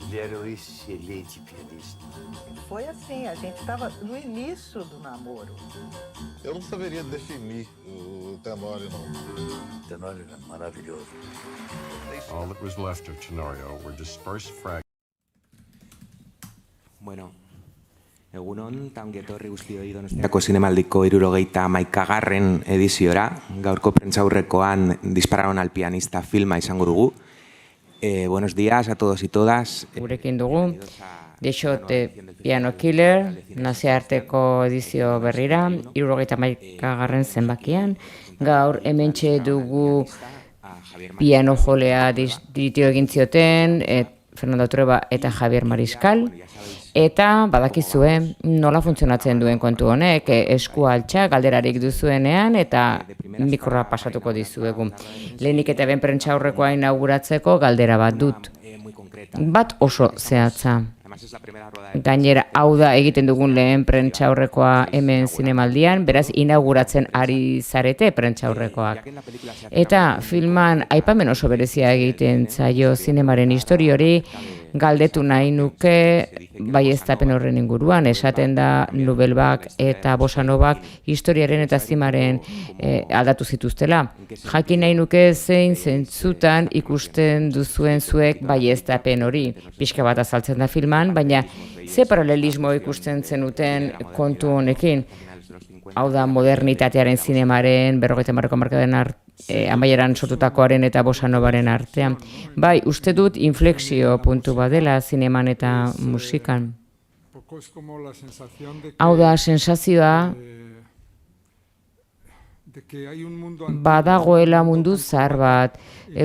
Vieram excelente pianista. Foi assim, a gente estava no início do namoro. Eu não saberia definir o Tenório, não. O Tenório era maravilhoso. All that was left of Tenorio were dispersed fragments. Bueno, egunon, eta ongi etorri guztioi Donostiako Zinemaldiko 71. ediziora. Gaurko prentsaurrekoan Dispararon al pianista filma izango dugu. Buenos días a todos y todas. Gurekin dugu, The Shot Piano Killer, nazioarteko edizio berrira, 71. zenbakian. Gaur hementxe dugu piano jolea diritio egin zioten, Fernando Trueba eta Javier Mariscal. Eta badakizue nola funtzionatzen duen kontu honek, esku altxa galderarik duzuenean eta mikrora pasatuko dizuegu. Lehenik eta ben prentsaurrekoa inauguratzeko galdera bat dut. Bat oso zehatza. Gainera, hau da egiten dugun lehen prentsaurrekoa hemen zinemaldian, beraz inauguratzen ari zarete prentsaurrekoak. Eta filman aipamen oso berezia egiten zaio zinemaren historiori, galdetu nahi nuke baieztapen horren inguruan, esaten da Nubelbak eta Bossa Novak historiaren eta zimaren aldatu zituztela. Jakin nahi nuke zein zentzutan ikusten duzuen zuek baieztapen hori. Pixka bat azaltzen da filman, baina ze paralelismo ikusten zenuten kontu honekin? Hau da modernitatearen zinemaren, 50. hamarkadaren amaieran sortutakoaren eta Bossa Novaren artean. Bai, uste dut inflexio puntu badela zineman eta musikan. Hau da sensazioa badagoela mundu zahar bat,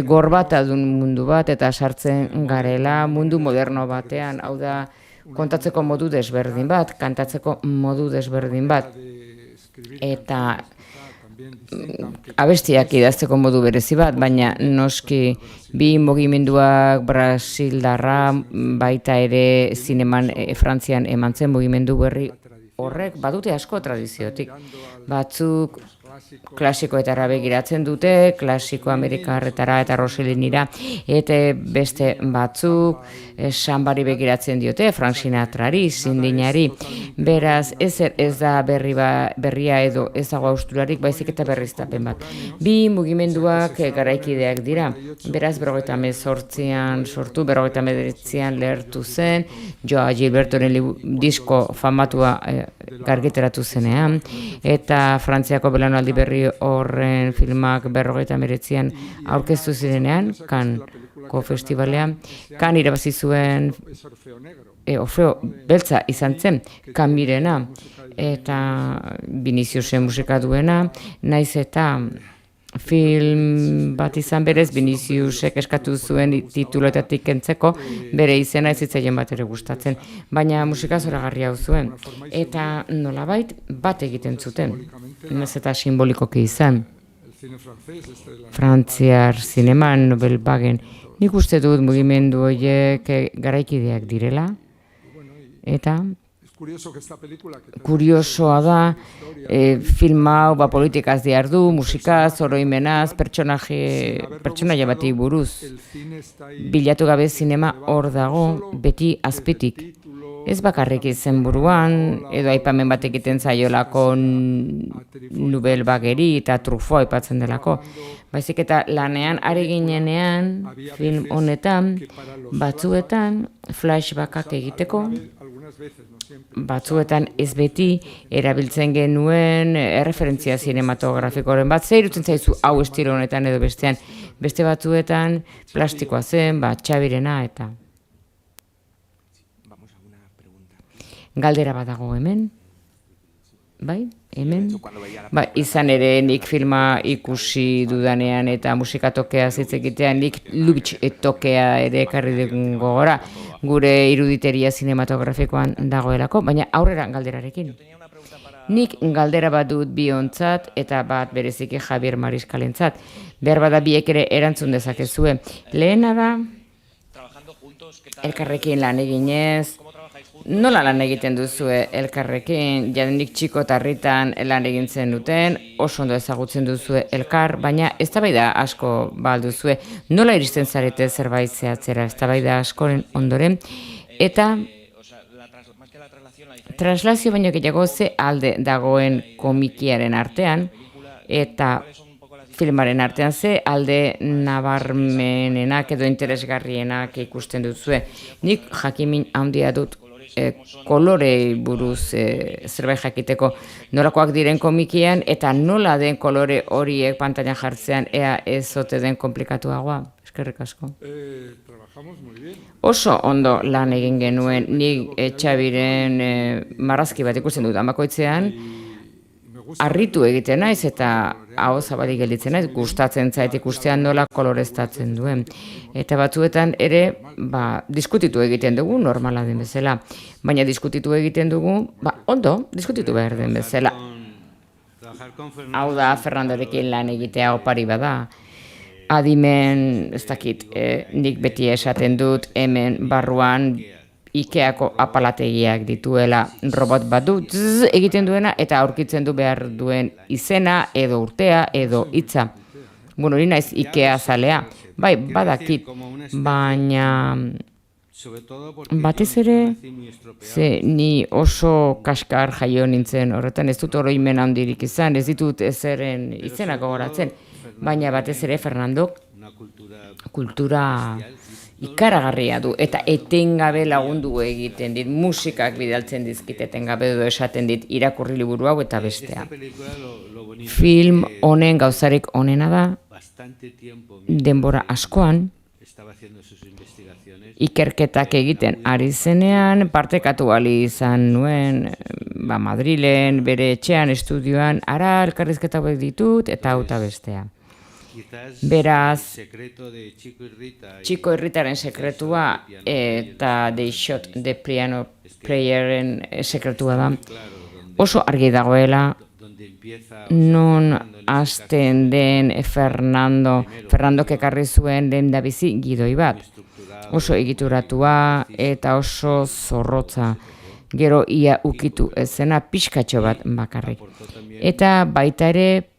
gorbatadun mundu bat eta sartzen garela mundu moderno batean. Hau da kontatzeko modu desberdin bat, kantatzeko modu desberdin bat. Eta abestiak idazteko modu berezi bat, baina noski bi mugimenduak brasildarra baita ere zineman Frantzian eman zen mugimendu berri horrek badute asko tradiziotik. Batzuk klasikoetara begiratzen dute, klasiko amerikarretara eta Rossellinira, eta beste batzuk sambari begiratzen diote, Frank Sinatrari, Sindinari. Beraz, ez da berria edo ez dago hausturarik, baizik eta berriztapen bat. Bi mugimenduak garaikideak dira. Beraz, 58an sortu, 59an lehertu zen, Joa Gilbertoren disko famatua gargiteratu zenean, eta Frantziako belaunaldi berri horren filmak 59an aurkeztu zirenean, Canneseko festivalean, Cannes irabazi zuen Orfeo beltza izan zen, Camirena, eta Viniciusen musika duena, naiz eta film bat izan berez, Viniciusek eskatu zuen tituloetatik kentzeko, bere izena ez zitzaien bat ere gustatzen, baina musika zoragarria hau zuen, eta nolabait bat egiten zuten, naiz eta simbolikoki izan. Frantziar zineman, Nobelbagen, nik uste dut mugimendu horiek garaikideak direla, eta kuriosoa da, film hau politikaz diardu, musikaz, oroimenaz, pertsonaia bati buruz. Bilatu gabe zinema hor dago, beti azpitik. Ez bakarrik izen buruan, edo aipamen bat egiten zaiolako Nubelbageri eta Truffaut aipatzen delako. Baizik eta lanean ari ginenean, film honetan, batzuetan flashbackak egiteko, batzuetan ez beti erabiltzen genuen erreferentzia zinematografikoren bat, zer irutzen zaizu hau estilo honetan edo bestean, beste batzuetan plastikoa zen, Xabirena eta galdera bat dago hemen, bai, hemen, izan ere nik filma ikusi dudanean eta musika tokea zitzekitean, nik Lubitsch tokea ere ekarri dugun gogora, gure iruditeria zinematografikoan dagoelako, baina aurrera galderarekin. Nik galdera bat dut biontzat eta bat bereziki Javier Mariscalentzat. Behar bada biek ere erantzun dezakezue. Lehena da, elkarrekin lan eginez, nola lan egiten duzue elkarrekin, jadenik txiko eta harritan lan egintzen duten, oso ondo ezagutzen duzue elkar, baina eztabaida asko balduzue, nola iristen zarete zerbait zehatzera, eztabaida askoren ondoren, eta translazio baino gehiago ze alde dagoen komikiaren artean, eta filmaren artean ze alde nabarmenenak edo interesgarrienak ikusten duzue. Nik jakimin handia dut kolorei buruz zerbait jakiteko nolakoak diren komikian eta nola den kolore horiek pantailan jartzean ea ez ote den komplikatuagoa. Eskerrik asko. Oso ondo lan egin genuen, nik Xabiren marrazki bat ikusten dut bakoitzean, harritu egiten naiz eta aho zabalik gelditzen naiz, gustatzen zait ikustean nola koloreztatzen duen. Eta batzuetan ere, diskutitu egiten dugu, normala den bezala. Baina diskutitu egiten dugu, ondo, diskutitu behar den bezala. Hau da, Fernandorekin lan egitea opari bada. Adimen, ez dakit, nik beti esaten dut, hemen barruan Ikeako apalategiak dituela robot bat du egiten duena eta aurkitzen du behar duen izena edo urtea edo hitza. Bueno, hori naiz Ikea zalea, bai, badakit, baina batez ere, ni oso kaskar jaio nintzen horretan, ez dut oroimen handirik izan, ez ditut ezeren izenak gogoratzen, baina batez ere Fernandok kultura ikaragarria du, eta etengabe lagundu egiten dit, musikak bidaltzen dizkit, etengabe edo esaten dit irakurri liburu hau eta bestea. Film honen gauzarik onena da, denbora askoan, ikerketak egiten ari zenean, partekatu ali izan nuen, Madrilen, bere etxean, estudioan, ara elkarrizketa hauek ditut, eta hau eta bestea. Beraz, Txiko Irritaren sekretua eta The Shot, The Piano Playeren sekretua da. Oso argi dagoela, non hasten den Fernandok ekarri zuen lehendabizi gidoi bat. Oso egituratua eta oso zorrotza. Gero ia ukitu ezena pixkatxo bat bakarrik. Eta baita ere,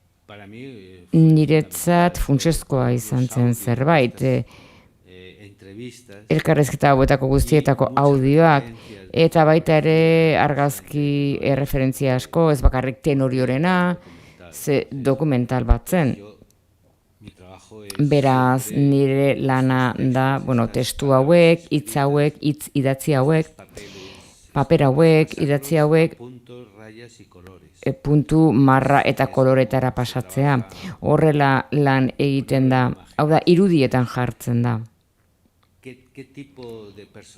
niretzat funtsezkoa izan zen zerbait. Elkarrezketa hauetako guztietako audioak, eta baita ere argazki erreferentzia asko, ez bakarrik Tenoriorena, ze dokumental bat zen. Beraz, nire lana da, testu hauek, hitz hauek, hitz idatzi hauek, paper hauek, idatzi hauek, puntu, marra eta koloretara pasatzea. Horrela lan egiten da, hau da, irudietan jartzen da.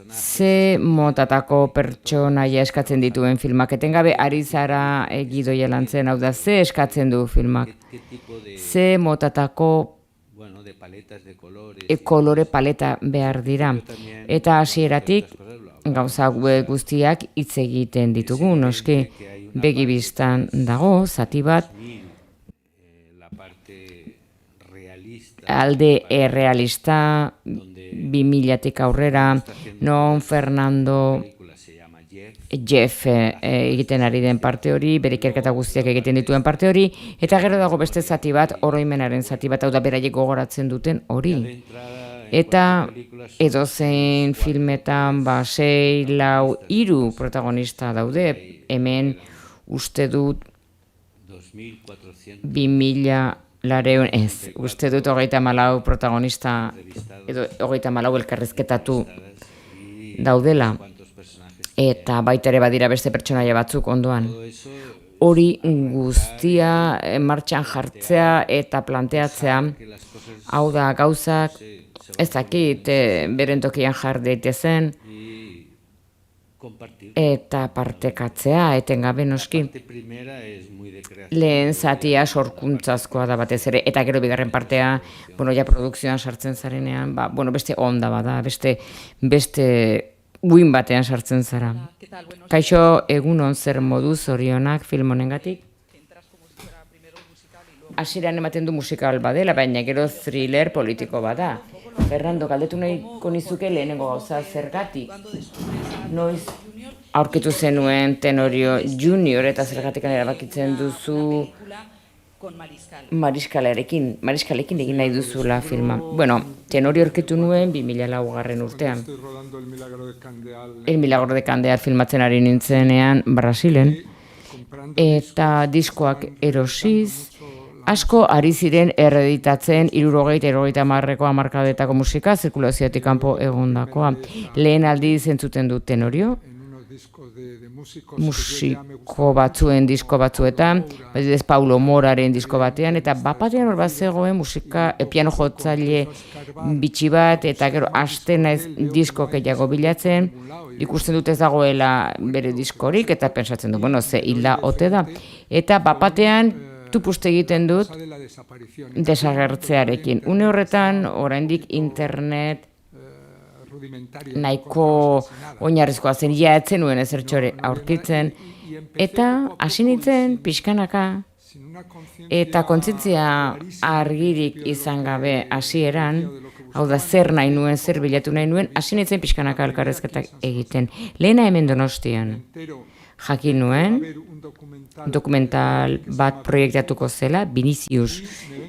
Ze motatako pertsonaia eskatzen dituen filmak, etengabe ari zara gidoia lantzen, hau da, ze eskatzen du filmak. Ze motatako kolore paleta behar dira. Eta hasieratik gauza guztiak hitz egiten ditugu, noski. Begibistan dago, zati bat, alde errealista, 2000-tik aurrera, non Fernando Jeff egiten ari den parte hori, bere ikerketa guztiak egiten dituen parte hori, eta gero dago beste zati bat, oroimenaren zati bat, hau da beraiek gogoratzen duten hori. Eta edozein filmetan 6, 4, 3 protagonista daude, hemen uste dut 2000 ez, uste dut 34 protagonista edo 34 elkarrizketatu daudela eta baita ere badira beste pertsonaia batzuk ondoan. Hori guztia martxan jartzea eta planteatzea, hau da gauzak ez dakit beren tokian jar daitezen, eta partekatzea, etengabe noski. Lehen zatia sorkuntzazkoa da batez ere, eta gero bigarren partea, ja produkzioan sartzen zarenean, beste onda bada, beste uin batean sartzen zara. Kaixo, egunon zer moduz zorionak film honengatik? Hasieran ematen du musikal badela, baina gero thriller politiko bada. Fernando, galdetu nahiko nizuke lehenengo gauza zergatik. Noiz aurkitu zenuen Tenorio Junior eta zergatik erabakitzen duzu Mariskalekin egin nahi duzula filma. Bueno, Tenorio aurkitu nuen 2004 urtean. El Milagro de Candeal filmatzen ari nintzenean Brasilen. Eta diskoak erosiz, asko ari ziren erreditatzen 70-70ko hamarkadetako musika zirkulaziotik kanpo egondakoa. Lehen aldiz entzuten dut Tenorio, musiko batzuen disko batzuetan, adibidez Paulo Moraren disko batean, eta bapatean hor bat zegoen musika piano jotzaile bitxi bat, eta gero hasten naiz disko gehiago bilatzen, ikusten dut ez dagoela bere diskorik, eta pentsatzen du, bueno, ze hilda ote da. Eta bapatean tupuste egiten dut desagertzearekin. Une horretan, oraindik internet nahiko oinarrizkoa zen, ja etzen nuen ezertxore aurkitzen, eta hasi nintzen pixkanaka, eta kontzientzia argirik izan gabe hasieran, hau da zer nahi nuen, zer bilatu nahi nuen, hasi nintzen pixkanaka elkarrezketak egiten. Lehena hemen Donostian, jakin nuen, dokumental bat proiektatuko zela, Vinicius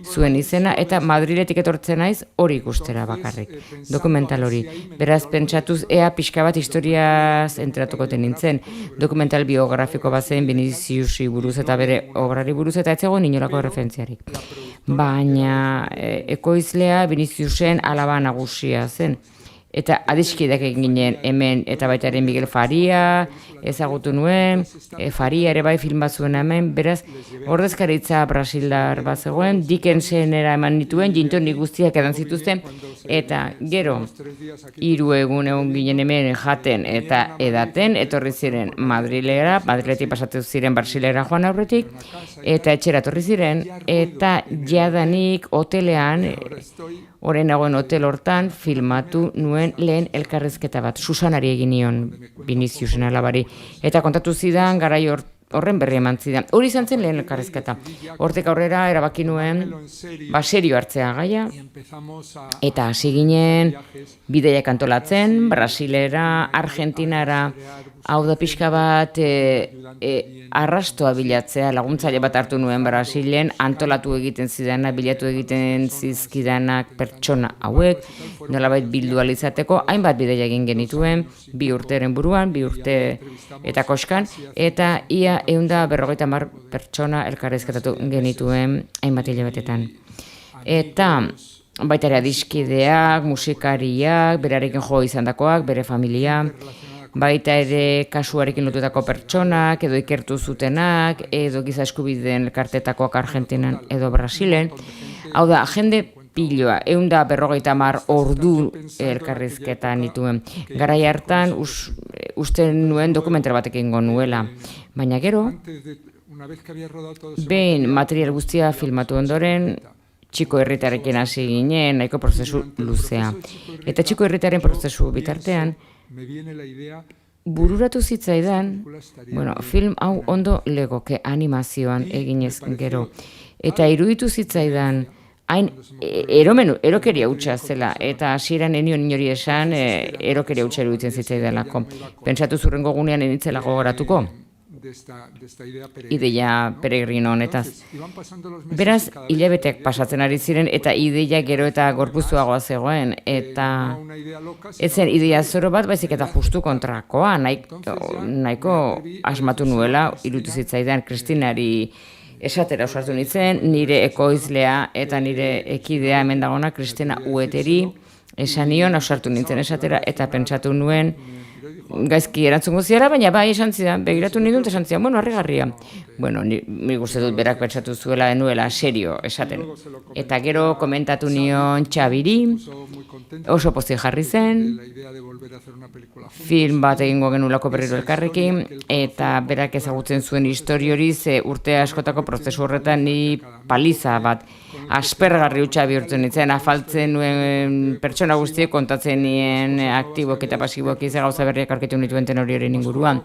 zuen izena, eta Madriletik etortzen naiz hori ikustera bakarrik, dokumental hori. Beraz, pentsatuz ea pixka bat historiaz enteratuko nintzen, dokumental biografiko bat zen Viniciusi buruz eta bere obrari buruz, eta ez zegoen inolako referentziarik. Baina ekoizlea Viniciusen alaba nagusia zen. Eta adiskideak egin ginen hemen, eta baita ere Miguel Faria ezagutu nuen, Faria ere bai film bat zuen hemen, beraz, ordezkaritza brasildar bat zegoen, Dickensenera eman nituen, gintoni guztiak edan zituzten, eta gero, 3 egun egon ginen hemen jaten eta edaten, etorri ziren Madrilera, Madriletik pasatu ziren Brasilera joan aurretik, eta etxera etorri ziren, eta jadanik hotelean, orain nagoen hotel hortan filmatu nuen lehen elkarrizketa bat, Susanari egin nion Viniciusen alabari, eta kontatu zidan garai horren berri eman zidan. Hori izan zen lehen elkarrizketa. Hortik aurrera erabaki nuen serio hartzea gaia, eta hasi ginen bideiak antolatzen, Brasilera, Argentinara, hau da pixka bat arrastoa bilatzea, laguntzaile bat hartu nuen Brasilen, antolatu egiten zidana, bilatu egiten zizkidanak pertsona hauek, nolabait bildu alizateko, hainbat bideia egin genituen, 2 urteren buruan, 2 urte eta koskan, eta ia 150 pertsona elkarrizketatu genituen hainbat hilabetetan. Eta baita ere adiskideak, musikariak, berarekin jo izandakoak, bere familia, baita ere kasuarekin lotutako pertsonak, edo ikertu zutenak, edo giza eskubideen elkartetakoak Argentinan edo Brasilen. Hau da, jende piloa, 150 ordu elkarrizketa nituen. Garai hartan uste nuen dokumental batekin nuela. Baina gero, behin material guztia filmatu ondoren, Txiko Herritarekin hasi ginen, nahiko prozesu luzea. Eta Txiko Herritaren prozesu bitartean, bururatu zitzaidan, film hau ondo legoke animazioan eginez gero. Eta iruditu zitzaidan, hain erokeria hutsa zela, eta hasieran enion inori esan erokeria hutsa iruditzen zitzaidalako. Pentsatu zurrengo gunean enitzela gogoratuko. Ideia peregrino honetaz. Beraz, hilabeteak pasatzen ari ziren eta ideia gero eta gorpuztuagoa zegoen, eta ez zen ideia zoro bat, baizik eta justu kontrakoa, nahiko asmatu nuela, iruditu zitzaidan Kristinari esatera osartu nintzen, nire ekoizlea eta nire ekidea hemen dagona, Kristina Ueteri, esan nion osartu nintzen esatera, eta pentsatu nuen, gaizki erantzungo ziara, baina bai esan zidan, begiratu nindun, esan zidan, bueno, harrigarria. Bueno, nik uste dut berak pentsatu zuela denuela serio esaten. Eta gero komentatu nion Txabiri, oso pozik jarri zen, film bat egingo genulako berriro elkarrekin, eta berak ezagutzen zuen histori hori, ze urte askotako prozesu horretan ni paliza bat, aspergarri hutsa bihurtzen nintzen, afaltzen nuen pertsona guztiek kontatzen nien aktibok eta pasibok ze gauza berriak aurkitu nituen Tenori horien inguruan.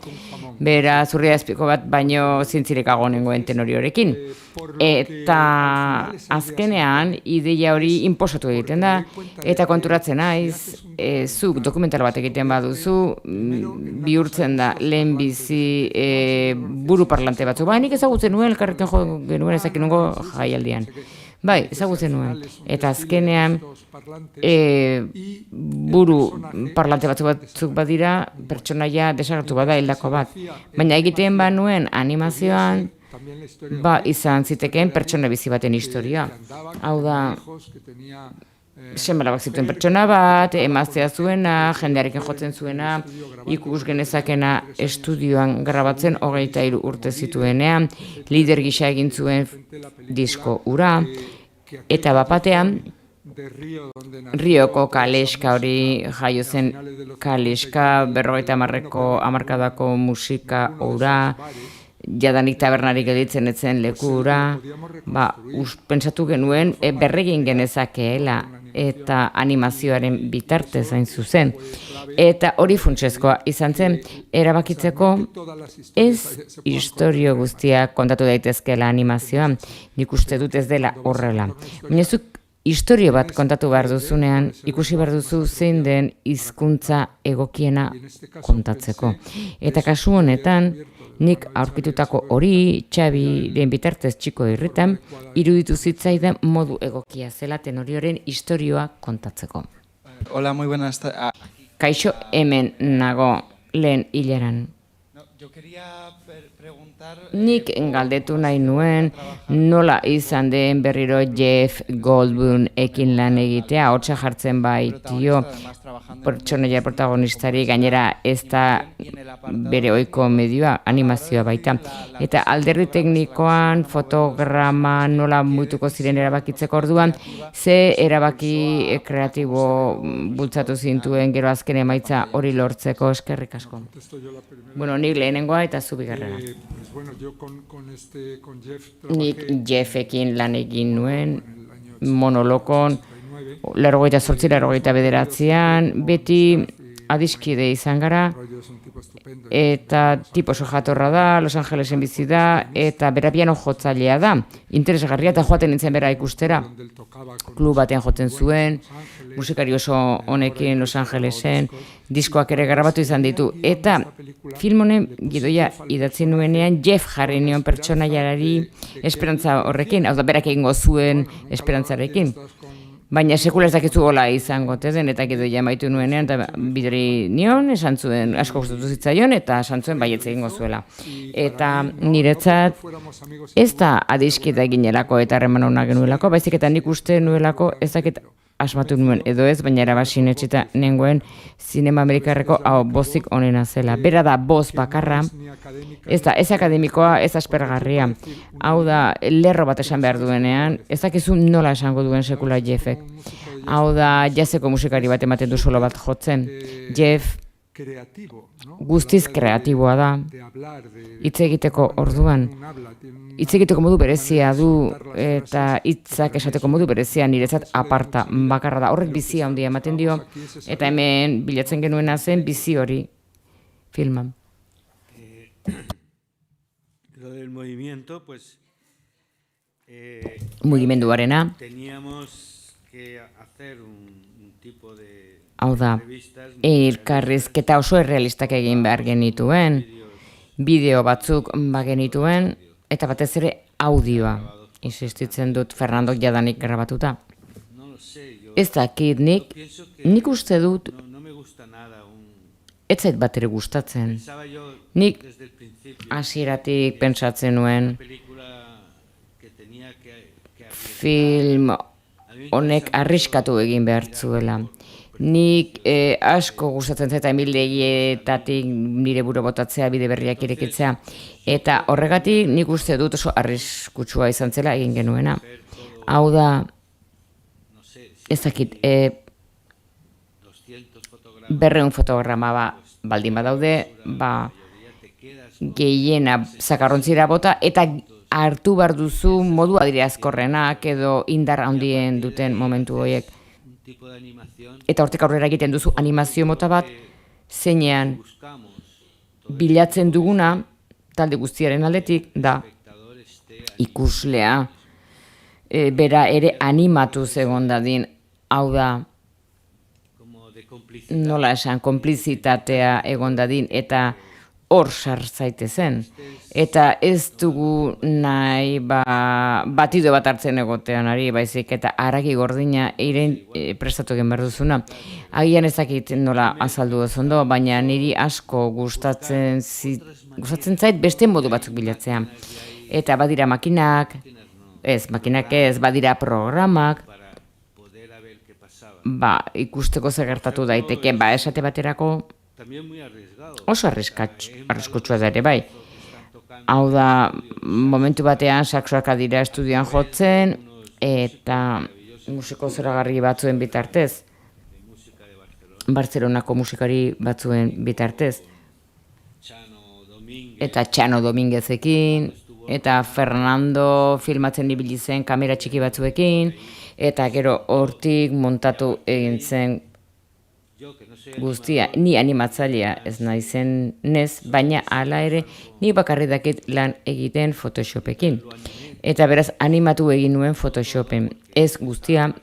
Bera, zurria ezpiko bat, baino zintzire orekago nengoen Tenoriorekin. Eta azkenean ideia hori inposatu egiten da, eta konturatzen naiz, zuk dokumental bat egiten baduzu, bihurtzen da lehenbizi buru parlante batzuk. Nik ezagutzen nuen, elkarrekin jo genuen ezakin nungo jaialdian. Bai, ezagutzen nuen. Eta azkenean buru parlante batzuk badira, pertsonaia desagertu bada hildako bat. Baina egiten banuen animazioan, izan zitekeen pertsona bizi baten historia. Hau da, senbalabak zituen pertsona bat, emaztea zuena, jendearekin jotzen zuena, ikus genezakena estudioan grabatzen 23 urte zituenean, lider gisa egin zuen disko ura, eta bapatean, Rioko Kaleska hori jaio zen Kaleska, 50 hamarkadako musika ura, jadanik tabernarik gelditzen etzen lekura, pentsatu genuen berregin genezakeela eta animazioaren bitartez hain zuzen. Eta hori funtsezkoa izan zen erabakitzeko ez istorio guztiak kontatu daitezkeela animazioan, nik uste dut ez dela horrela. Baina zuk istorio bat kontatu behar duzunean, ikusi behar duzu zein den hizkuntza egokiena kontatzeko. Eta kasu honetan, nik aurkitutako hori Txabiren bitartez txiko irritan, iruditu zitzaidan modu egokia zela Tenorioren istorioa kontatzeko. Hola, muy buenas. Kaixo, hemen nago lehen hileran. Nik galdetu nahi nuen nola izan den berriro Jeff Goldblum ekin lan egitea, hotza jartzen baitio pertsonaia protagonistari, gainera ez da bere ohiko medioa, animazioa baita. Eta alderdi teknikoan, fotograma nola muituko ziren erabakitzeko orduan, ze erabaki kreatibo bultzatu zintuen gero azken emaitza hori lortzeko, eskerrik asko. Bueno, nik lehenengoa eta zu bigarrena. Nik Jeffekin lan egin nuen, monolokon, 88-89an, beti adiskide izan gara, eta tipo oso jatorra da, Los Angelesen bizi da, eta bera piano jotzailea da, interesgarria, eta joaten nintzen bera ikustera. Klub batean jotzen zuen, musikari oso honekin Los Angelesen, diskoak ere grabatu izan ditu, eta film honen gidoia idatzi nuenean Jeff jarri nion pertsonaiarari esperantza horrekin, hau da berak egingo zuen esperantzarekin. Baina sekula ez dakizu hola izango den, eta gidoia amaitu nuenean, eta bideri nion, esan zuen, asko gustatu zitzaion, eta esan zuen baietz egingo zuela. Eta niretzat ez da adiskida eginelako eta harreman hona genuelako, baizik eta nik uste nuelako ez dakit asmatu nuen edo ez, baina erabasin etxita nengoen zinema amerikarreko bozik onena zela. Bera da boz bakarra, ez da ez akademikoa, ez aspergarria. Hau da, lerro bat esan behar duenean, ez dakizu nola esango duen sekula Jeffek. Hau da, jazzeko musikari bat ematen du solo bat jotzen. Jeff guztiz kreatiboa da, hitz egiteko orduan. Hitz egiteko modu berezia du, eta hitzak esateko modu berezia niretzat aparta bakarra da. Horrek bizia handia ematen dio, eta hemen bilatzen genuena zen bizi hori filman. Lo del movimiento, pues... Mugimenduarena. Teníamos que hacer un tipo de... Hau da, elkarrizketa oso errealistak egin behar genituen, bideo batzuk bagenituen, eta batez ere audioa, insistitzen dut Fernandok jadanik grabatuta. Ez dakit nik uste dut, ez zait bat ere gustatzen. Nik hasieratik pentsatzen nuen, film honek arriskatu egin behar zuela. Nik asko gustatzen zeta emildegietatik nire buru botatzea, bide berriak irekitzea. Eta horregatik nik uste dut oso arriskutsua izan zela egin genuena. Hau da, ez dakit, 200 fotograma baldin badaude, gehiena zakarrontzira bota, eta hartu behar duzu modu adierazkorrenak edo indar handien duten momentu horiek. Eta hortik aurrera egiten duzu animazio mota bat, zeinean bilatzen duguna talde guztiaren aldetik da ikuslea bera ere animatuz egon dadin, hau da, nola esan, konplizitatea egon dadin, eta hor sartzaitezen. Eta ez dugu nahi batido bat hartzen egotean ari, baizik, eta haragi gordina prestatu egin behar duzuna. Agian ezakit nola azaldu ez ondo, baina niri asko gustatzen zait beste modu batzuk bilatzea. Eta badira makinak ez, badira programak, ikusteko zer gertatu daiteke, esate baterako oso arriskutsua da ere bai. Hau da, momentu batean saxoak dira estudioan jotzen, eta musiko zoragarri batzuen bitartez, Bartzelonako musikari batzuen bitartez, eta Txano Dominguezekin, eta Fernando filmatzen ibili zen kamera txiki batzuekin, eta gero hortik montatu egin zen guztia. Ni animatzailea ez naizen nez, baina hala ere ni bakarrik dakit lan egiten Photoshopekin. Eta beraz animatu egin nuen Photoshopen. Ez guztia,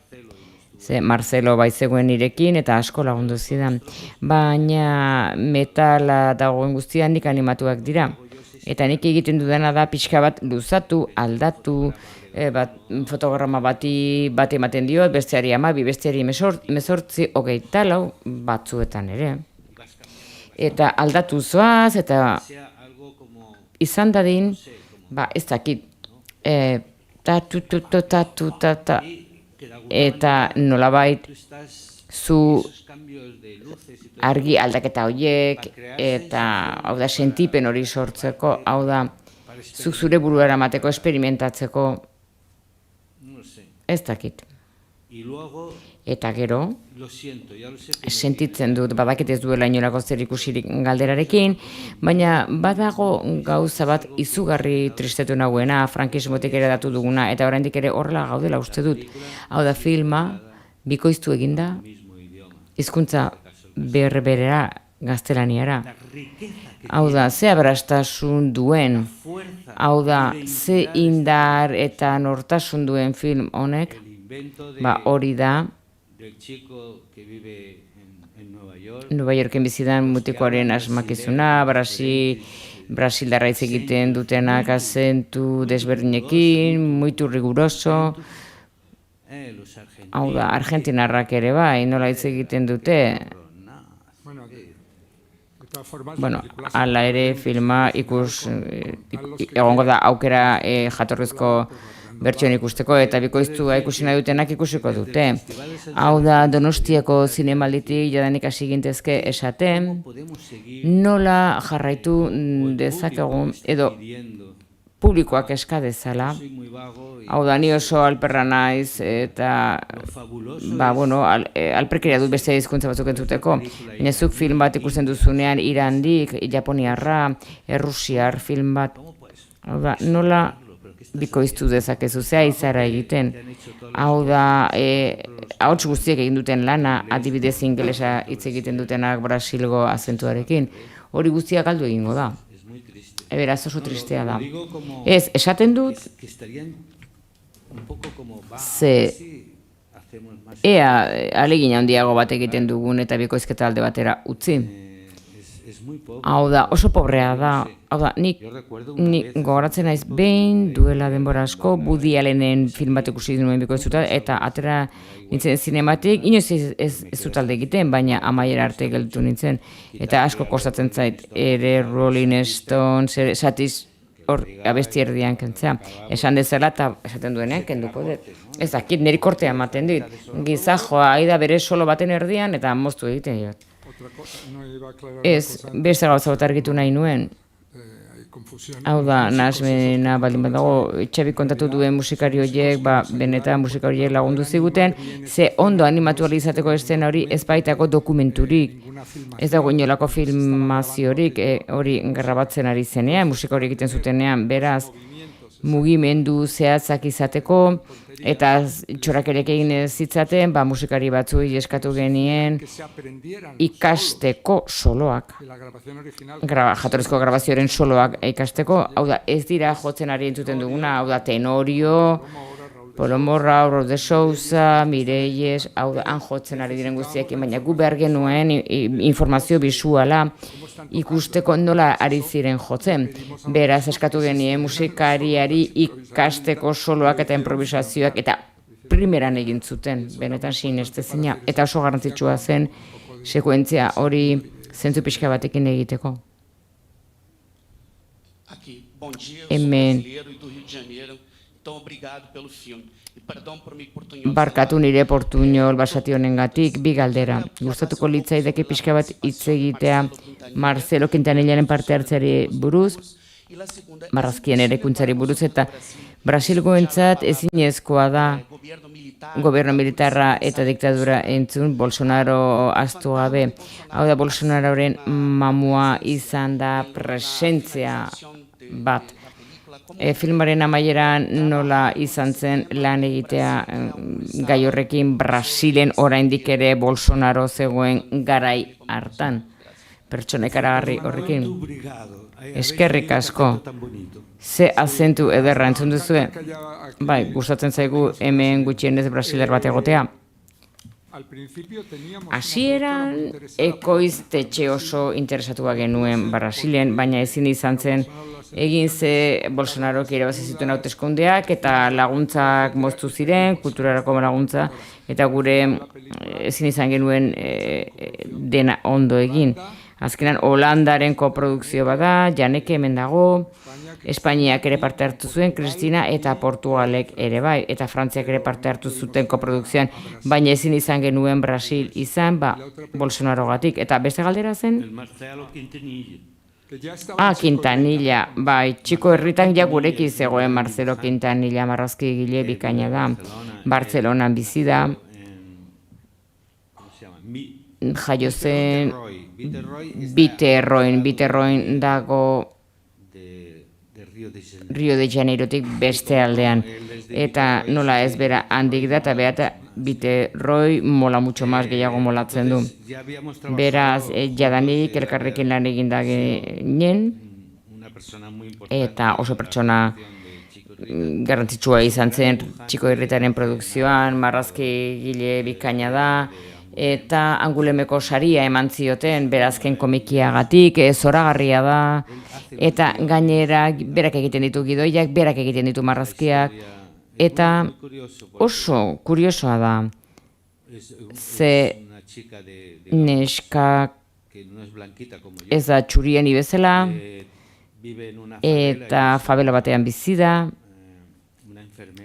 ze Marcelo baizegoen nirekin eta asko lagundu zidan. Baina metala dagoen guztia nik animatuak dira. Eta nik egiten dudana da pixka bat luzatu, aldatu, fotograma bati ematen diot, besteari 12, besteari 18, 24 batzuetan ere. Eta aldatu zoaz, eta izan dadin, ez dakit, eta nolabait zu argi aldaketa horiek, eta hau da sentipen hori sortzeko, hau da zuk zure buruara mateko esperimentatzeko, ez dakit. Eta gero, sentitzen dut, badakit ez duela inolako zer ikusirik galderarekin, baina badago gauza bat izugarri tristetu nagoena, frankismotik ere datu duguna, eta oraindik ere horrela gaudela uste dut. Hau da filma, bikoiztu eginda, hizkuntza berberera, gaztelaniara. Hau da, ze abrastasun duen, hau da, ze indar eta nortasun duen film honek, hori da, Nueva Yorken bizidan mutikoaren asmakizuna, Brasildarra hitz egiten dutenak azentu desberdinekin, muito riguroso, hau da, argentinarrak ere bai, nola hitz egiten dute. Bueno, hala ere filma egongo da aukera jatorrizko bertsioan ikusteko, eta bikoiztua ikusi nahi dutenak ikusiko dute. Hau da, Donostiako zinemalditik jadanik hasi gintezke esaten, nola jarraitu dezakegun, edo publikoak eska dezala. Hau da, ni oso alperra naiz, eta alperkeria dut beste hizkuntza batzuk entzuteko. Nezuk film bat ikusten duzunean Irandik, Japoniarra, Errusiar film bat. Hau da, nola bikoiztu dezakezu, zea izara egiten. Hau da, ahots guztiek egin duten lana, adibidez ingelesa hitz egiten dutenak Brasilgo azentuarekin. Hori guztiak galdu egingo da. Beraz, oso tristea da. Ez, esaten dut, ze ea alegin handiago bat egiten dugun eta bikoizketa alde batera utzi. Hau da, oso pobrea da. Hau da, nik gogoratzen naiz behin duela denbora asko, Woody Allenen film bat ikusi nuen bikoiztuta, eta atera nintzen zinematik, inoiz ez dut alde egiten, baina amaiera arte gelditu nintzen. Eta asko kostatzen zait, ere Rolling Stones, satiz hor abesti erdian kentzea. Esan dezala eta esaten duenean kenduko dut. Ez dakit, niri kortea ematen dit. Gizajoa, aida bere solo baten erdian, eta moztu egiten jot. Ez, beste gauza bat argitu nahi nuen. Hau da, nahasmena baldin badago, Txabi kontatu duen musikari horiek, benetan musikari horiek lagundu ziguten, ze ondo animatu izateko eszena hori ez baitako dokumenturik. Ez dago inolako filmaziorik hori grabatzen ari zenean, musika hori egiten zutenean, beraz, mugimendu zehatzak izateko, eta txorakerek egin ez zitzaten, musikari batzuei eskatu genien ikasteko soloak, jatorrizko grabazioaren soloak ikasteko, hau da, ez dira jotzen ari entzuten duguna, hau da, Tenorio, Polomorra, Oro de Sousa, Mireyes, hau da, han jotzen ari diren guztiak, baina gu behar genuen informazio bisuala ikusteko nola ari ziren jotzen. Beraz, eskatu genien musikariari ikasteko soloak eta improvisazioak eta primeran egin zuten, benetan sinestezina, eta oso garrantzitsua zen sekuentzia hori zentzu pixka batekin egiteko. Hemen barkatu nire Portuñol basati honengatik, bi galdera. Gustatuko litzaidake pixka bat hitz egitea Marcelo Quintanillaren parte hartzeari buruz, marrazkien eraikuntzari buruz, eta Brasilgoentzat ezinezkoa da gobernu militarra eta diktadura entzun Bolsonaro ahaztu gabe. Hau da, Bolsonaroren mamua izan da presentzia bat. Filmaren amaieran nola izan zen lan egitea gai horrekin Brasilen oraindik ere Bolsonaro zegoen garai hartan. Pertsona ikaragarri horrekin. Eskerrik asko. Ze azentu ederra entzun duzue? Bai, gustatzen zaigu hemen gutxienez brasiler bat egotea. Hasieran ekoiztetxe oso interesatua genuen Brasilen, baina ezin izan zen egin ze Bolsonarok irabazi zituen hauteskundeak eta laguntzak moztu ziren, kulturarako laguntza, eta gure ezin izan genuen dena ondo egin. Azkenan Holandaren koprodukzio bada, Janeke hemen dago, Espainiak ere parte hartu zuen, Kristina, eta Portugalek ere bai, eta Frantziak ere parte hartu zuten koprodukzioan, baina ezin izan genuen Brasil izan, Bolsonarogatik. Eta beste galdera zen? Quintanilla, bai, txiko herritan ja gureki zegoen Marcelo Quintanilla, marrazki gile bikaina da, Bartzelonan bizi da, jaio zen Biterroin dago Rio de Janeirotik beste aldean, eta nola ez bera handik da, eta beata Biterroi mola mucho más gehiago molatzen du. Beraz, jadanik elkarrekin lan eginda ginen, eta oso pertsona garrantzitsua izan zen txiko herritaren produkzioan, marrazki gile bikaina da, eta Angulemeko saria eman zioten berazken komikiagatik, zoragarria da, eta gainera berak egiten ditu gidoiak, berak egiten ditu marrazkiak, eta oso kuriosoa da, ze neskak ez da txurien bezala, eta favela batean bizi da,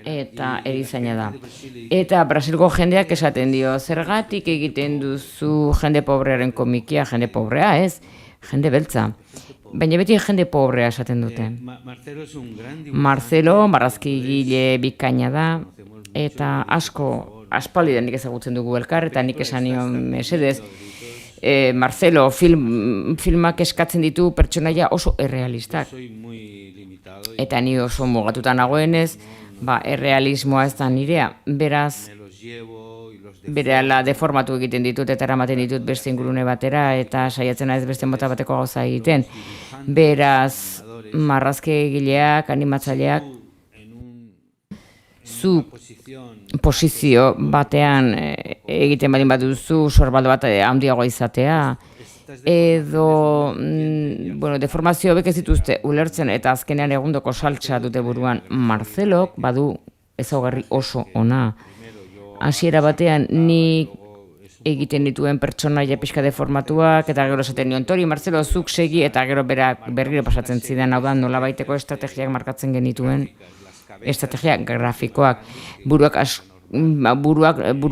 eta erizaina da. Eta Brasilgo jendeak esaten dio, zergatik egiten duzu jende pobrearen komikia, jende pobrea ez, jende beltza. Baina beti jende pobrea esaten dute. Marcelo, marrazkigile bikaina da, eta aspaldian nik ezagutzen dugu elkar, eta nik esan nion mesedez, Marcelo filmak eskatzen ditu pertsonaia oso errealistak. Eta ni oso mugatuta nagoenez, errealismoa ez da nirea, beraz, berehala deformatu egiten ditut eta eramaten ditut beste ingurune batera eta saiatzen naiz beste mota bateko gauza egiten. Beraz, marrazkigileak, animatzaileak, zu posizio batean egiten baldin baduzu sorbaldo bat handiagoa izatea, edo deformazio hobek ez dituzte ulertzen eta azkenean egundoko saltsa dute buruan. Marcelok badu ezaugarri oso ona. Hasiera batean nik egiten dituen pertsonaia pixka deformatuak eta gero esaten nion, Tori, Marcelo, zuk segi, eta gero berriro pasatzen zidan, hau da nolabaiteko estrategiak markatzen genituen, estrategia grafikoak, buru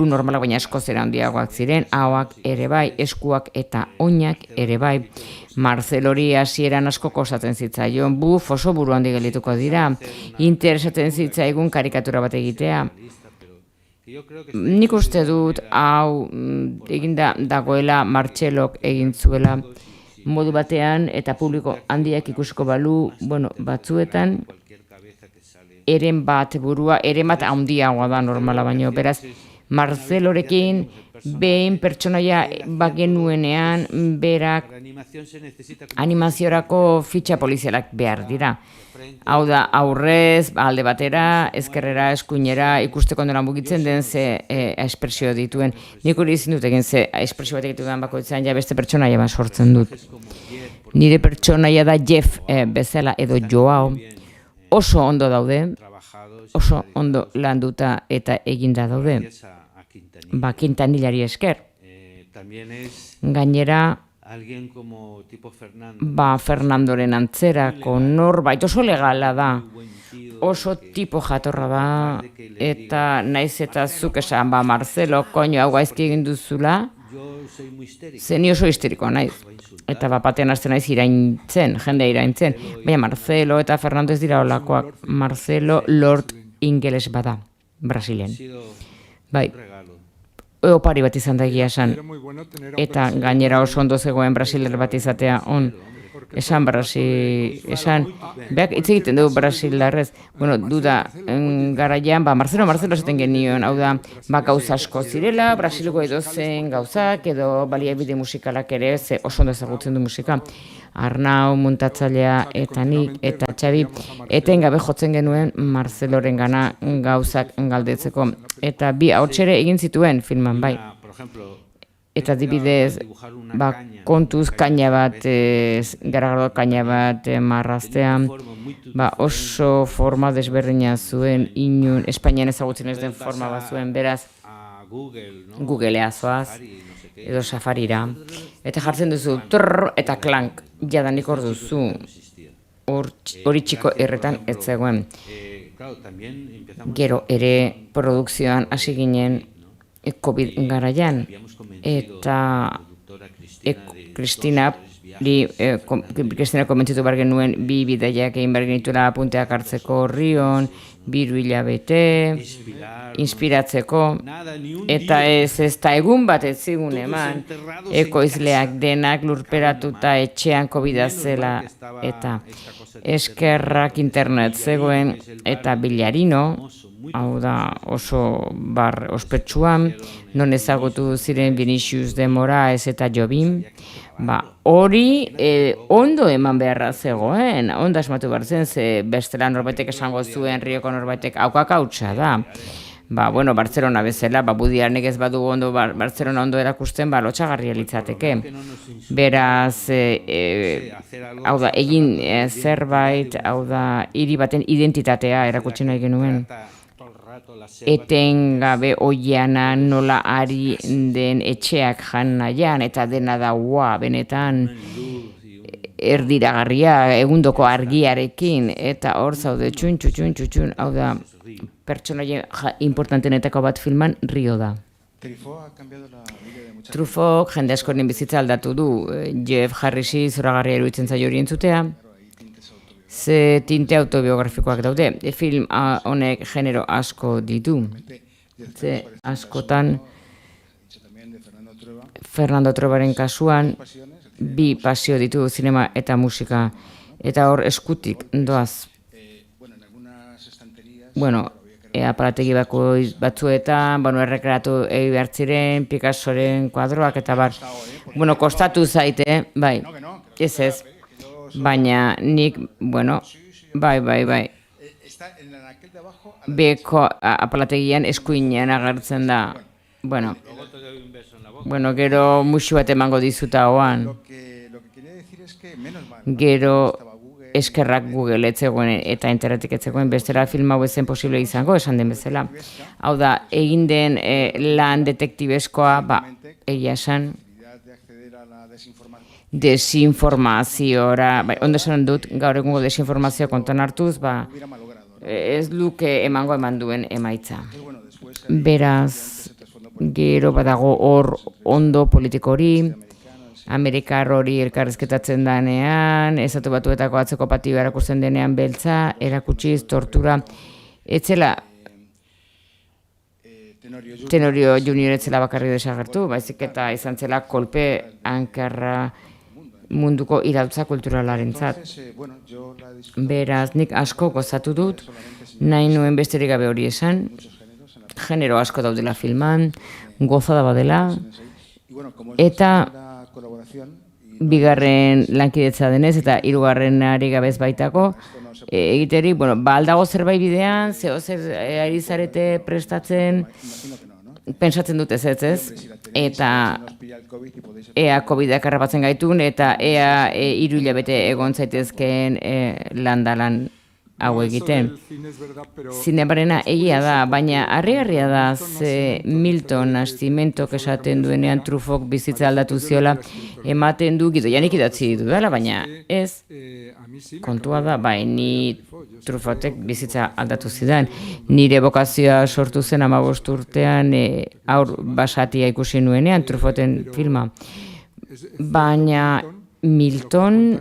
normalak baina asko zera handiagoak ziren, ahoak ere bai, eskuak eta oinak ere bai. Marcelori hasieran asko kostatzen zitzaion, oso buru handi gelituko dira, interesatzen zitzaigun karikatura bat egitea. Nik uste dut, hau eginda dagoela Marcelok egin zuela modu batean eta publiko handiak ikusiko balu, batzuetan, eren bat burua, eren bat handiagoa da normala baino, beraz, Marcelorekin behin pertsonaia bagenuenean berak animaziorako fitxa polizialak behar dira. Hau da, aurrez, alde batera, ezkerrera, eskuinera, ikusteko nola mugitzen den ze espresio dituen. Nik hori izin dut egin ze espresio bat egiten bakoitzean ja beste pertsonaia bat sortzen dut. Nire pertsonaia da Jeff bezala edo Joao, oso ondo daude, oso ondo landuta eta eginda daude. Ba, Quintanillari esker. Gainera, ba, Fernandoren antzerako norbait oso legala da, oso tipo jatorra da, eta naiz eta zuk esan, ba, Marcelo, koño, hau gaizki egin duzula, ze ni oso histerikoa naiz. Eta bapatean hasten naiz iraintzen, jende iraintzen. Baina Marcelo eta Fernando ez dira olakoak. Marcelo Lord ingeles bada, Brasilen. Bai, opari bat izan da egia esan. Eta gainera oso ondo zegoen brasiler bat izatea on. Esan behak hitz egiten du brasilarrez. Bueno, duda, garaian, ba, Marcelo esaten genion, hau da, ba, gauza asko zirela, Brasilgo edozen gauzak, edo baliabide musikalak ere, ze oso ondo ezagutzen du musika. Arnau, muntatzailea, eta nik, eta Xabi, etengabe jotzen genuen Marceloren gana gauzak galdetzeko. Eta bi ahotsere egin zituen filman, bai. Eta dibidez, ba, kontuz kaina bat, garagardo kaina bat marraztean, ba, oso forma desberdina zuen, inun, Espainian ezagutzen ez den forma bat zuen, beraz, Googlea zoaz, edo Safarira, eta jartzen duzu, trrr, eta klank, jadanik hor duzu, hori txiko erretan ez zegoen. Gero ere produkzioan hasi ginen COVID garaian, eta Kristina komentzitu behar genuen bi bidaiak egin behar genituela apunteak hartzeko Rion, 2 hilabete, inspiratzeko, eta ez da egun bat ez zigun eman, ekoizleak denak lurperatuta etxean COVID-a zela, eta eskerrak internet zegoen, eta Villarino, hau da oso bar ospetsuan, non ezagutu ziren Vinicius de Moraes eta Jobim, ba, hori ondo eman beharra zegoen, ondo asmatu behar zen, ze bestela norbaitek esango zuen Rioko norbaitek haukak hautsa da. Ba, bueno, Bartzelona bezala, ba, budiarnek ez badu ondo Bartzelona ondo erakusten, ba, lotxagarria litzateke. Beraz, hau da, egin zerbait, hau da, hiri baten identitatea erakutsi nahi genuen. Etengabe oiana nola ari den etxeak jan nahian, eta dena da benetan erdiragarria, egundoko argiarekin, eta hor zaude txun, hau da, pertsonaia importantenetako bat filman Rio da. Truffaut jende askoren bizitza aldatu du, Jeff Harrisi zoragarria iruditzen zaio hori entzutea, ze tinte autobiografikoak daude. Film honek genero asko ditu. Ze askotan Fernando Truebaren kasuan bi pasio ditu, zinema eta musika. Eta hor eskutik doaz. Bueno, aparategi batzuetan, errekreatu egi behar ziren, Picassoren kuadroak eta bar. Bueno, kostatu zaite, bai, ez. Baina nik, bueno, bai. Beko apalategian eskuinean agertzen da. Bueno, gero musu bat emango dizuta hoan. Gero eskerrak Google etzegoen eta internetik etzegoen bestera film hau ezen posible izango, esan den bezala. Hau da, egin den lan detektibeskoa, ba, egia esan, desinformaziora, ondo esan dut, gaur egungo desinformazioa kontan hartuz, ba, ez luke eman duen emaitza. Beraz, gero badago hor ondo politiko hori, Amerikar hori elkarrizketatzen denean, Estatu Batuetako atzeko patio erakusten denean beltza, erakutsiz, tortura, etzela, Tenorio Junior etzela bakarri desagertu, baizik eta izan zela kolpe hankarra munduko iraultza kulturalarentzat. Beraz, nik asko gozatu dut, nahi nuen besterik gabe hori esan, genero asko daudela filman, gozada badela, eta bigarren lankidetza denez eta hirugarrenari gabez baitako egiterik, aldago zerbait bidean, zer ari zarete prestatzen, pentsatzen dut ez, eta ea COVID-ak harrapatzen gaitun, eta ea 3 hilabete egon zaitezkeen landalan hau egiten. Zinebarena egia da, baina harrigarria da ze Milton Nastimentok esaten duenean Truffok bizitza aldatu ziola ematen du, gidoianik idatzi dudala, baina ez, kontua da, ni Truffotek bizitza aldatu zidan. Nire bokazioa sortu zen 15 urtean aur basatia ikusi nuenean Truffoten filma. Baina Milton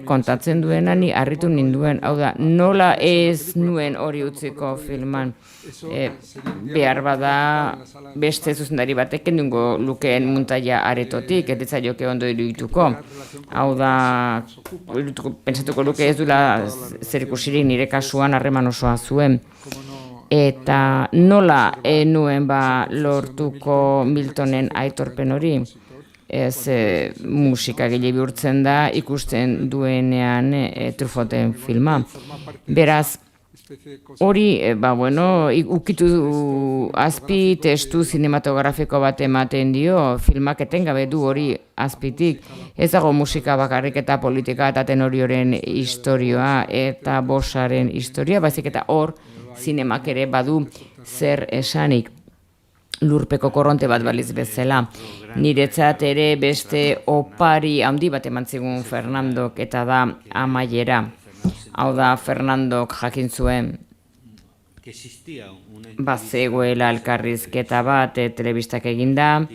kontatzen duena ni harritu ninduen, hau da, nola ez nuen hori utziko filman. Behar bada beste zuzendari batek kendungo lukeen muntaia aretotik, ez ditzaioke ondo irudituko. Hau da, pentsatuko luke ez duela zer ikusirik nire kasuan harreman osoa zuen. Eta nola nuen lortuko Miltonen aitorpen hori? Ez musikagile bihurtzen da ikusten duenean Truffoten filma. Beraz, hori, ukitu azpi testu zinematografiko bat ematen dio, filmak etengabe du hori azpitik. Ez dago musika bakarrik eta politika eta tenorioren historioa eta bosaren historia, baizik eta hor zinemak ere badu zer esanik. Lurpeko korronte bat baliz bezala. Niretzat ere beste opari handi bat eman zigun Fernandok eta da amaiera. Hau da, Fernandok jakin zuen bazegoela elkarrizketa bat telebistak eginda,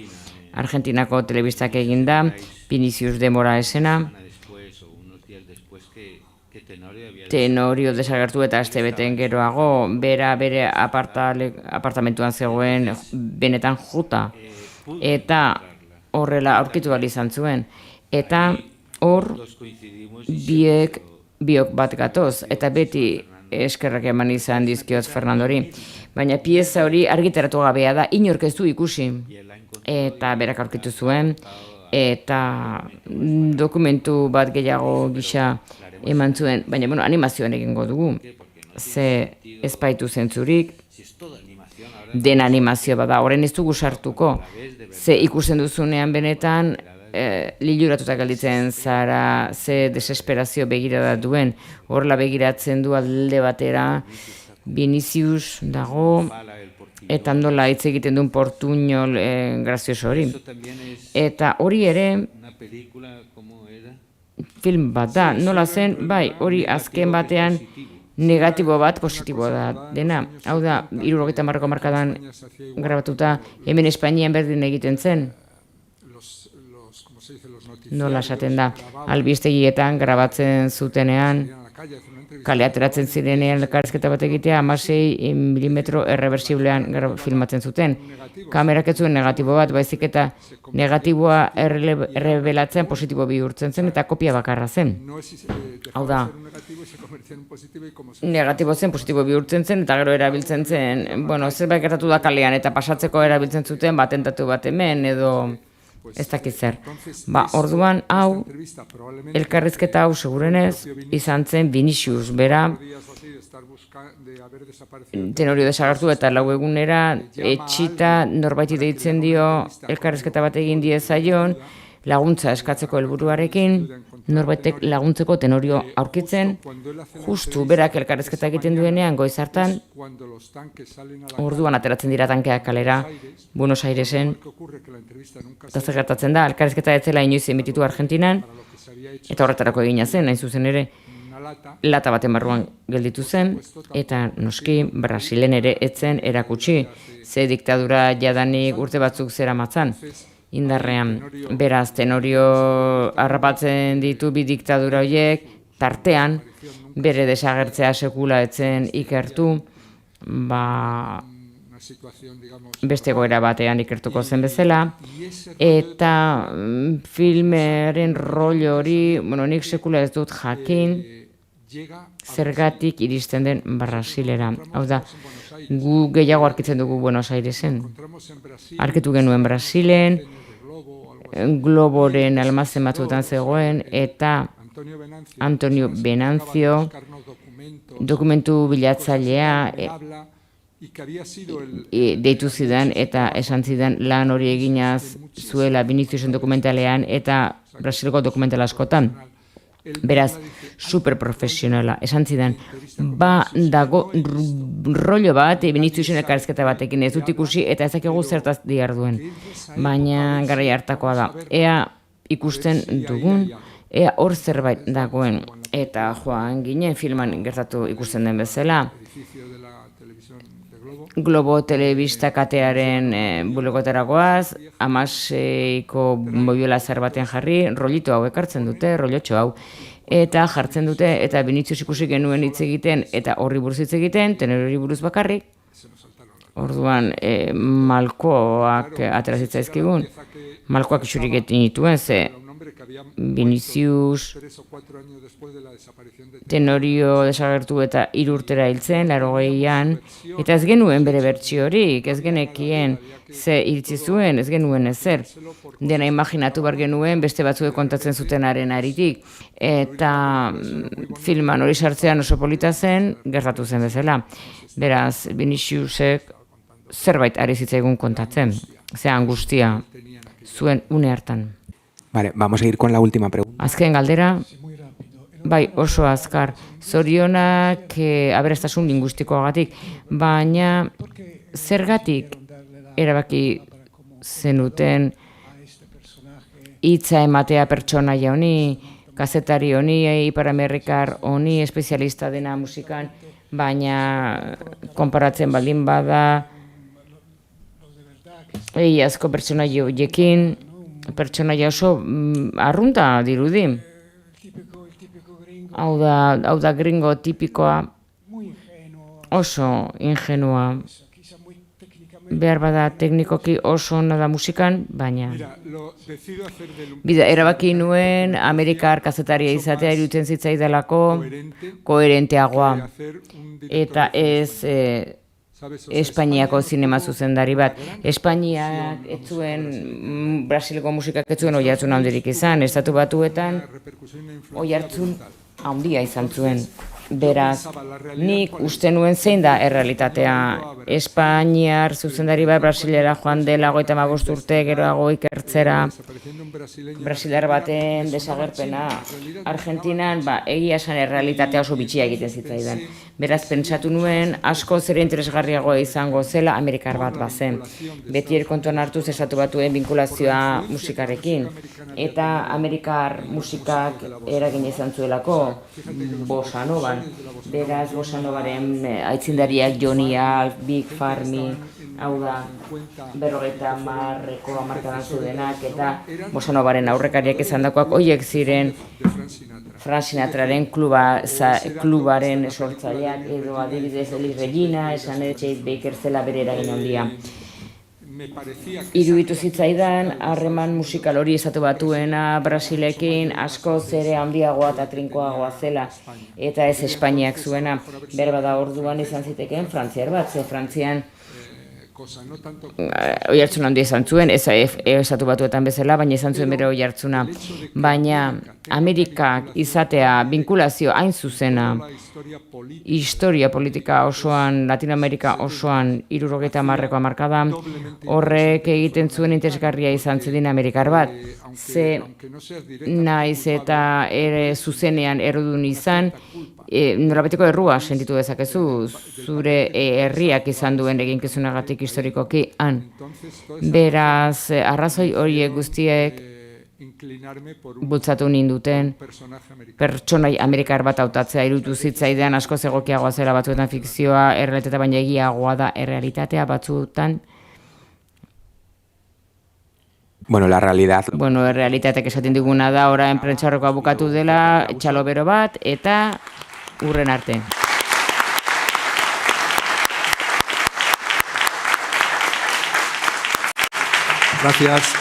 Argentinako telebistak eginda, Vinicius de Moraesena, Tenorio desagertu eta astebeten geroago, bere apartamentuan zegoen benetan juta, eta horrela aurkitu ahal izan zuen. Eta hor biok bat gatoz, eta beti eskerrak eman izan dizkiot Fernandori. Baina pieza hori argitaratu gabea da, inork ez du ikusi. Eta berak aurkitu zuen, eta dokumentu bat gehiago gisa eman zuen, baina animazioan egingo dugu. Ze ez baitu zentzurik, den animazio bada, horren ez dugu sartuko. Ze ikusten duzunean benetan, liluratuta galditzen zara, ze desesperazio begirada duen. Horrela begiratzen du alde batera, Vinicius dago, eta nola hitz egiten duen portuño grazioso hori. Eta hori ere, film bat da, nola zen, hori azken batean negatibo bat, positibo da dena. Hau da, 70 markadan grabatuta, hemen Espainian berdin egiten zen. Nola esaten da, albistegietan grabatzen zutenean, kale ateratzen zirenean elkarrizketa bat egitea, 16 mm erreversiblean filmatzen zuten. Kamerak ez zuen negatibo bat, baizik eta negatiboa errebelatzen positibo bihurtzen zen eta kopia bakarra zen. Hau da, negatibo zen, positibo bihurtzen zen eta gero erabiltzen zen, zerbait gertatu da kalean eta pasatzeko erabiltzen zuten atentatu bat hemen edo ez dakit zer. Orduan, hau, elkarrizketa hau segurenez, izan zen Vinicius, bera, Tenorio desagertu eta 4 egunera etxita norbaiti deitzen dio elkarrizketa bat egin diezaion, laguntza eskatzeko helburuarekin, norbaitek laguntzeko Tenorio aurkitzen, justu berak elkarrizketa egiten duenean goiz hartan, orduan ateratzen dira tankeak kalera, Buenos Airesen, eta zer gertatzen da, elkarrizketa ez zela inoiz emititu Argentinan, eta horretarako egina zen, hain zuzen ere, lata baten barruan gelditu zen, eta noski Brasilen ere etzen erakutsi, ze diktadura jadanik urte batzuk zera matzan. Indarrean, beraz, Tenorio harrapatzen ditu bi diktadura horiek, tartean, bere desagertzea sekula etzen ikertu, beste egoera batean ikertuko zen bezala, eta filmeren rollo hori, nik sekula ez dut jakin, zergatik iristen den Brasilera. Hau da, gu gehiago arkitzen dugu Buenos Airesen. Arkitu genuen Brasilen, Globoren almazen batzuetan zegoen, eta Antonio Venancio, dokumentu bilatzailea, deitu zidan eta esan zidan lan hori eginaz zuela Viniciusen dokumentalean eta Brasileko dokumental askotan. Beraz, superprofesionala, esan zidan, dago rollo bat, Viniciusen elkarrizketa batekin ez dut ikusi eta ezakigu zertaz diharduen. Baina garai hartakoa da, ea ikusten dugun, ea hor zerbait dagoen. Eta joan ginen filman gertatu ikusten den bezala, Globo telebista katearen bulegotara goaz, 16ko boiola zer batean jarri, rollito hau ekartzen dute, rollotxo hau. Eta jartzen dute, eta Vinicius ikusi genuen hitz egiten, eta horri buruz hitz egiten, tenerori buruz bakarrik. Orduan, malkoak atera zitzaizkigun, malkoak isurik dituen, ze Vinicius, Tenorio desagertu eta 3 urtera hiltzen, 80an, eta ez genuen bere bertsiorik, ez genekien ze iritzi zuen, ez genuen ezer. Dena imaginatu bar genuen beste batzuek kontatzen zutenaren aritik, eta filman hori sartzean oso polita zen, gertatu zen bezala. Beraz, Viniciusek zerbait ari zitzaigun kontatzen, ze angustia zuen une hartan. Vale, vamos a ir con la última pregunta. Azken galdera, bai oso azkar, zorionak aberastasun lingustikoagatik, baina zergatik erabaki zenuten hitza ematea pertsonaia honi, kazetari honi, ipar-amerikar honi, espezialista dena musikan, baina konparatzen baldin bada, asko pertsonaia horiekin, pertsonaia oso arrunta dirudi. Hau da gringo tipikoa, oso ingenua. Behar bada teknikoki oso ona da musikan, baina erabaki nuen Amerikar kazetaria izatea iruditzen zitzaidalako koherenteagoa. Eta ez Espainiako zinema zuzendari bat. Espainiak ez zuen, Brasileko musikak ez zuen oihartzun handirik izan, Estatu Batuetan oihartzun handia izan zuen. Beraz, nik uste nuen zein da errealitatea. Espainiar zuzendari bat Brasilera joan dela 55 urte geroago ikertzera, brasilar baten desagerpena Argentinan, egia esan errealitatea oso bitxia egiten zitzaidan. Beraz, pentsatu nuen asko zer interesgarriagoa izango zela Amerikar bat bazen. Beti kontuan hartuz Estatu Batuen binkulazioa musikarekin. Eta Amerikar musikak eragin izan zuelako bossa novan. Beraz, bossa novaren aitzindariak Johnny Alf, Big Farmi, hau da, 50ko hamarkadan zudenak, eta bossa novaren aurrekariak izandakoak horiek ziren Frank Sinatraren klubaren sortzaileak, edo adibidez Elis Regina, esan ere Chet Baker zela bere eragin handia. Iruditu zitzaidan, harreman musikal hori Estatu Batuena Brasilekin askoz ere handiagoa eta trinkoagoa zela, eta ez Espainiak zuena. Berbada orduan izan zitekeen frantziar bat, ze Frantzian oihartzun handia izan zuen, ez Estatu Batuetan bezala, baina izan zuen bere oihartzuna. Baina Amerikak izatea binkulazio hain zuzena, historia politika osoan, Latinoamerika osoan 70ko hamarkada, horrek egiten zuen interesgarria izan zedin Amerikar bat. Ze naiz eta ere zuzenean errudun izan, norabeteko errua sentitu dezakezu, zure herriak izan duen eginkizunagatik historikoki han. Beraz, arrazoi horiek guztiek bultzatu ninduten pertsonai Amerikar bat hautatzea iruditu zitzaidan askoz egokiagoa zela batzuetan fikzioa, errealitatea baina egiagoa da errealitatea batzuetan. Bueno, la realidad. Bueno, errealitateak esaten diguna da, orain prentsaurrekoa bukatu dela, txalobero bat, eta urren arte. Gracias.